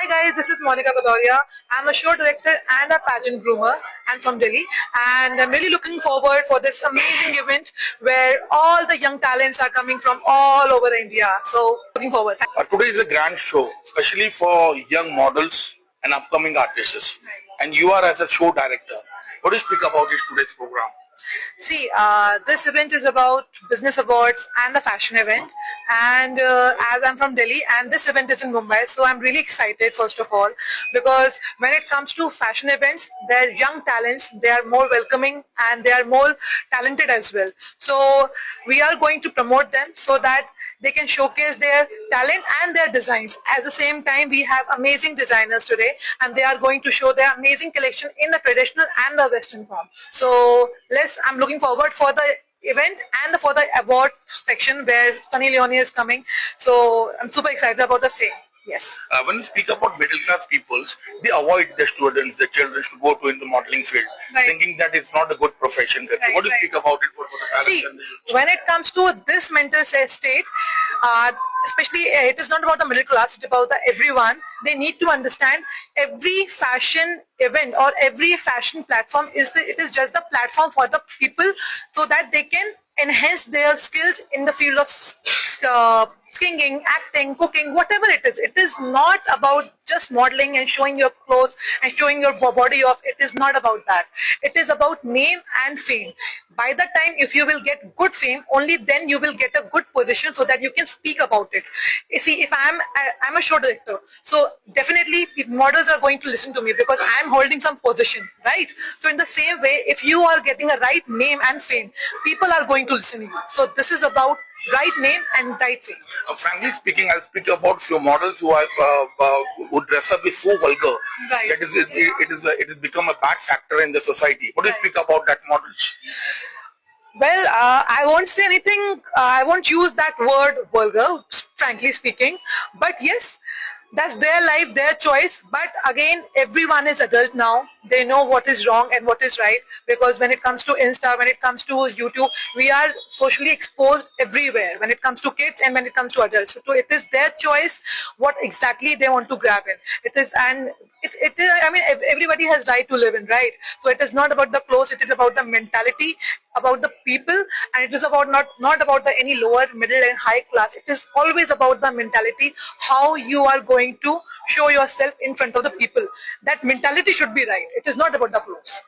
Hi guys, this is Monica Badoria. I'm a show director and a pageant groomer. I'm from Delhi and I'm really looking forward for this amazing event where all the young talents are coming from all over India. So looking forward. Today is a grand show, especially for young models and upcoming artists. And you are as a show director. What do you speak about this today's program? See, this event is about business awards and the fashion event. And as I'm from Delhi and this event is in Mumbai, so I'm really excited first of all because when it comes to fashion events, they're young talents, they are more welcoming and they are more talented as well. So we are going to promote them so that they can showcase their talent and their designs. At the same time, we have amazing designers today and they are going to show their amazing collection in the traditional and the western form. So I'm looking forward for the event and for the award section where Sunny Leone is coming. So I'm super excited about the same. Yes. When you speak about middle class peoples, they avoid the students, the children to go to in the modeling field, thinking that it's not a good profession. What do you speak about it for the parents? See, when it comes to this mental state, especially it is not about the middle class, it's about everyone. They need to understand every fashion event or every fashion platform it is just the platform for the people so that they can enhance their skills in the field of singing, acting, cooking, whatever it is. It is not about just modeling and showing your clothes and showing your body off. It is not about that. It is about name and fame. By the time if you will get good fame, only then you will get a good position so that you can speak about it. You see, if I'm a show director, so definitely models are going to listen to me because I'm holding some position, right? So in the same way, if you are getting a right name and fame, people are going to listen to you. So this is about right name and right fame. Frankly speaking, I'll speak about few models who dress up is so vulgar. Right. That it has become a bad factor in the society. What do you speak about that models? Well, I won't say anything, I won't use that word vulgar, frankly speaking, but yes, that's their life, their choice. But again, everyone is adult now. They know what is wrong and what is right, because when it comes to Insta, when it comes to YouTube, we are socially exposed everywhere when it comes to kids and when it comes to adults. So it is their choice what exactly they want to grab in. It is, and I mean, everybody has right to live in, right? So it is not about the clothes, it is about the mentality, about the people, and it is about not about the any lower, middle and high class. It is always about the mentality, how you are going to show yourself in front of the people. That mentality should be right. It is not about the clothes.